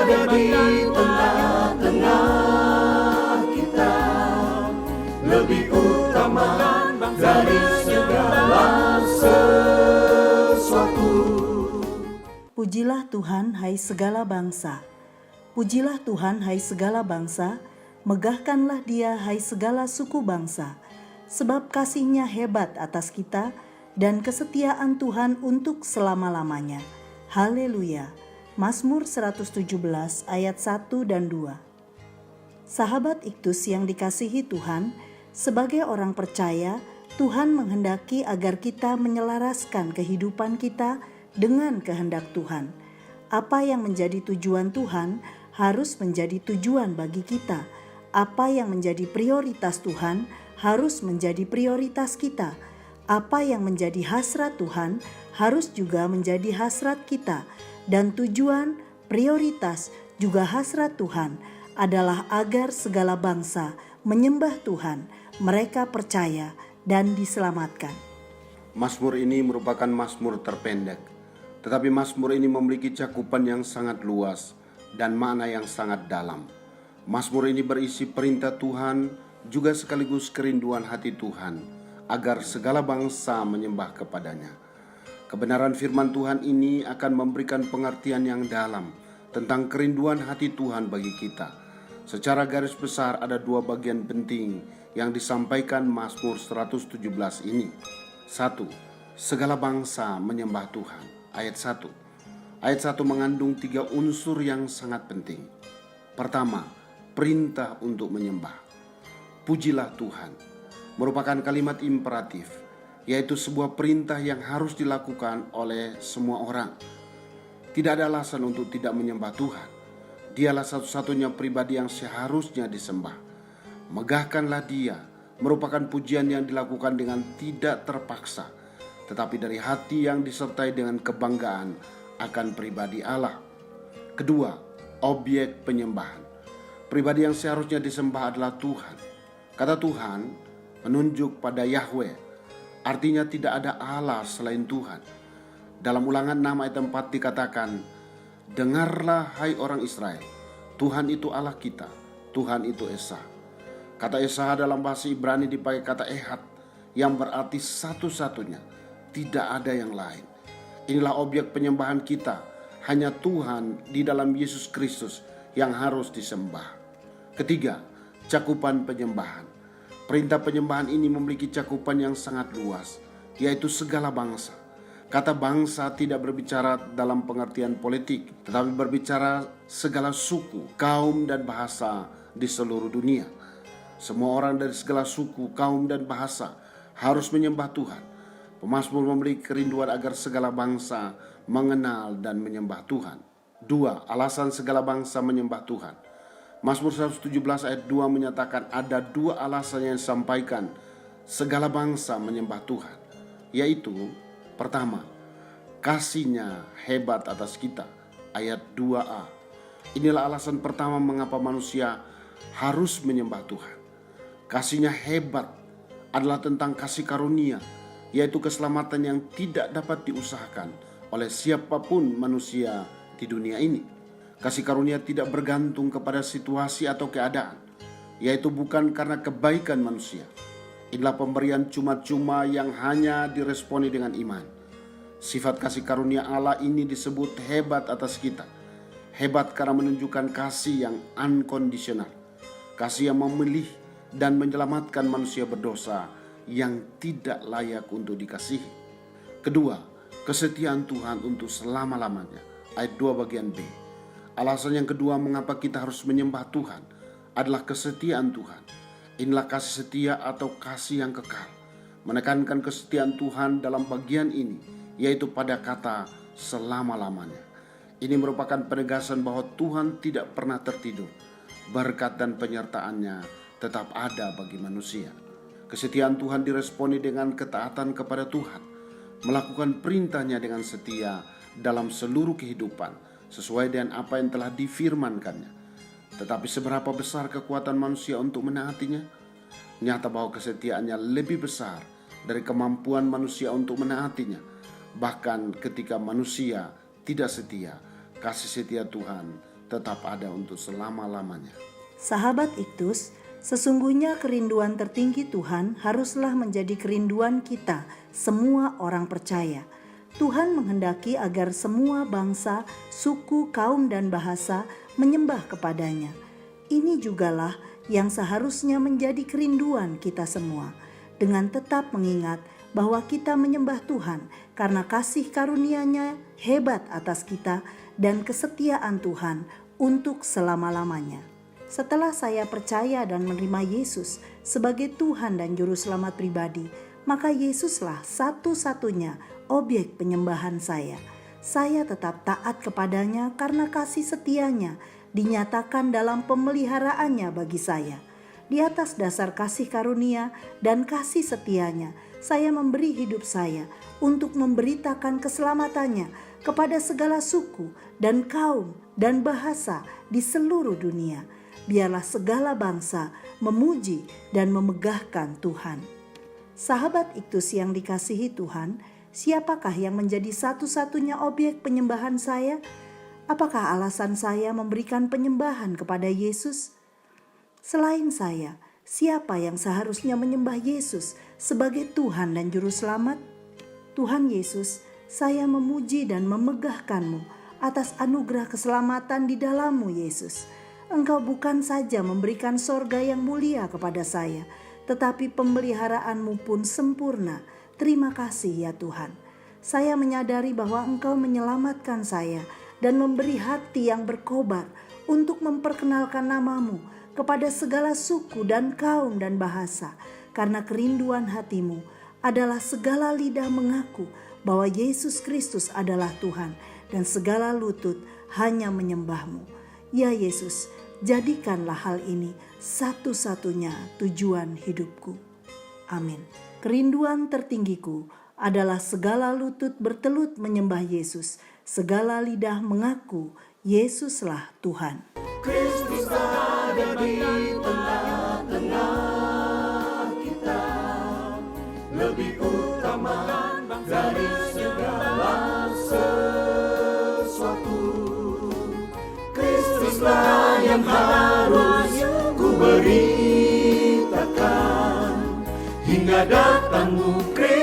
ada di tengah-tengah kita, lebih utama dari segala sesuatu. Pujilah Tuhan, hai segala bangsa. Pujilah Tuhan, hai segala bangsa. Megahkanlah Dia, hai segala suku bangsa. Sebab kasih-Nya hebat atas kita, dan kesetiaan Tuhan untuk selama-lamanya. Haleluya. Mazmur 117 ayat 1 dan 2. Sahabat Iktus yang dikasihi Tuhan, sebagai orang percaya, Tuhan menghendaki agar kita menyelaraskan kehidupan kita dengan kehendak Tuhan. Apa yang menjadi tujuan Tuhan harus menjadi tujuan bagi kita. Apa yang menjadi prioritas Tuhan harus menjadi prioritas kita. Apa yang menjadi hasrat Tuhan harus juga menjadi hasrat kita. Dan tujuan, prioritas, juga hasrat Tuhan adalah agar segala bangsa menyembah Tuhan, mereka percaya dan diselamatkan. Mazmur ini merupakan mazmur terpendek, tetapi mazmur ini memiliki cakupan yang sangat luas dan makna yang sangat dalam. Mazmur ini berisi perintah Tuhan, juga sekaligus kerinduan hati Tuhan, agar segala bangsa menyembah kepadanya. Kebenaran firman Tuhan ini akan memberikan pengertian yang dalam tentang kerinduan hati Tuhan bagi kita. Secara garis besar ada dua bagian penting yang disampaikan Mazmur 117 ini. 1. Segala bangsa menyembah Tuhan. Ayat 1. Ayat 1 mengandung 3 unsur yang sangat penting. Pertama, perintah untuk menyembah. Pujilah Tuhan merupakan kalimat imperatif, yaitu sebuah perintah yang harus dilakukan oleh semua orang. Tidak ada alasan untuk tidak menyembah Tuhan. Dialah satu-satunya pribadi yang seharusnya disembah. Megahkanlah Dia merupakan pujian yang dilakukan dengan tidak terpaksa, tetapi dari hati yang disertai dengan kebanggaan akan pribadi Allah. Kedua, objek penyembahan. Pribadi yang seharusnya disembah adalah Tuhan. Kata Tuhan menunjuk pada Yahweh, artinya tidak ada Allah selain Tuhan. Dalam Ulangan 6 ayat 4 dikatakan, dengarlah hai orang Israel, Tuhan itu Allah kita, Tuhan itu Esa. Kata Esa dalam bahasa Ibrani dipakai kata Ehad, yang berarti satu-satunya, tidak ada yang lain. Inilah objek penyembahan kita, hanya Tuhan di dalam Yesus Kristus yang harus disembah. Ketiga, cakupan penyembahan. Perintah penyembahan ini memiliki cakupan yang sangat luas, yaitu segala bangsa. Kata bangsa tidak berbicara dalam pengertian politik, tetapi berbicara segala suku, kaum, dan bahasa di seluruh dunia. Semua orang dari segala suku, kaum, dan bahasa harus menyembah Tuhan. Pemazmur memiliki kerinduan agar segala bangsa mengenal dan menyembah Tuhan. 2. Alasan segala bangsa menyembah Tuhan. Mazmur 117 ayat 2 menyatakan ada 2 alasan yang disampaikan segala bangsa menyembah Tuhan, yaitu pertama, kasih-Nya hebat atas kita. Ayat 2a. Inilah alasan pertama mengapa manusia harus menyembah Tuhan. Kasih-Nya hebat adalah tentang kasih karunia, yaitu keselamatan yang tidak dapat diusahakan oleh siapapun manusia di dunia ini. Kasih karunia tidak bergantung kepada situasi atau keadaan, yaitu bukan karena kebaikan manusia. Inilah pemberian cuma-cuma yang hanya diresponi dengan iman. Sifat kasih karunia Allah ini disebut hebat atas kita. Hebat karena menunjukkan kasih yang unconditional, kasih yang memilih dan menyelamatkan manusia berdosa yang tidak layak untuk dikasihi. Kedua, kesetiaan Tuhan untuk selama-lamanya. Ayat 2 bagian B. Alasan yang kedua mengapa kita harus menyembah Tuhan adalah kesetiaan Tuhan. Inilah kasih setia atau kasih yang kekal. Menekankan kesetiaan Tuhan dalam bagian ini, yaitu pada kata selama-lamanya. Ini merupakan penegasan bahwa Tuhan tidak pernah tertidur. Berkat dan penyertaan-Nya tetap ada bagi manusia. Kesetiaan Tuhan diresponi dengan ketaatan kepada Tuhan, melakukan perintah-Nya dengan setia dalam seluruh kehidupan, sesuai dengan apa yang telah difirmankannya. Tetapi seberapa besar kekuatan manusia untuk menaatinya? Nyata bahwa kesetiaannya lebih besar dari kemampuan manusia untuk menaatinya. Bahkan ketika manusia tidak setia, kasih setia Tuhan tetap ada untuk selama-lamanya. Sahabat Iktus, sesungguhnya kerinduan tertinggi Tuhan haruslah menjadi kerinduan kita, semua orang percaya. Tuhan menghendaki agar semua bangsa, suku, kaum, dan bahasa menyembah kepadanya. Ini jugalah yang seharusnya menjadi kerinduan kita semua, dengan tetap mengingat bahwa kita menyembah Tuhan karena kasih karunia-Nya hebat atas kita dan kesetiaan Tuhan untuk selama-lamanya. Setelah saya percaya dan menerima Yesus sebagai Tuhan dan Juru Selamat pribadi, maka Yesuslah satu-satunya objek penyembahan saya. Saya tetap taat kepadanya karena kasih setianya dinyatakan dalam pemeliharaannya bagi saya. Di atas dasar kasih karunia dan kasih setianya, saya memberi hidup saya untuk memberitakan keselamatannya kepada segala suku dan kaum dan bahasa di seluruh dunia. Biarlah segala bangsa memuji dan memegahkan Tuhan. Sahabat Iktus yang dikasihi Tuhan, siapakah yang menjadi satu-satunya objek penyembahan saya? Apakah alasan saya memberikan penyembahan kepada Yesus? Selain saya, siapa yang seharusnya menyembah Yesus sebagai Tuhan dan Juru Selamat? Tuhan Yesus, saya memuji dan memegahkan-Mu atas anugerah keselamatan di dalam-Mu, Yesus. Engkau bukan saja memberikan sorga yang mulia kepada saya, tetapi pemeliharaan-Mu pun sempurna. Terima kasih ya Tuhan. Saya menyadari bahwa Engkau menyelamatkan saya dan memberi hati yang berkobar untuk memperkenalkan nama-Mu kepada segala suku dan kaum dan bahasa. Karena kerinduan hati-Mu adalah segala lidah mengaku bahwa Yesus Kristus adalah Tuhan dan segala lutut hanya menyembah-Mu. Ya Yesus, jadikanlah hal ini satu-satunya tujuan hidupku. Amin. Kerinduan tertinggiku adalah segala lutut bertelut menyembah Yesus, segala lidah mengaku Yesuslah Tuhan. Kristus ada di tengah-tengah kita, lebih utama dari segala sesuatu. Kristuslah yang harus ku beritakan hingga datangmu Kristus.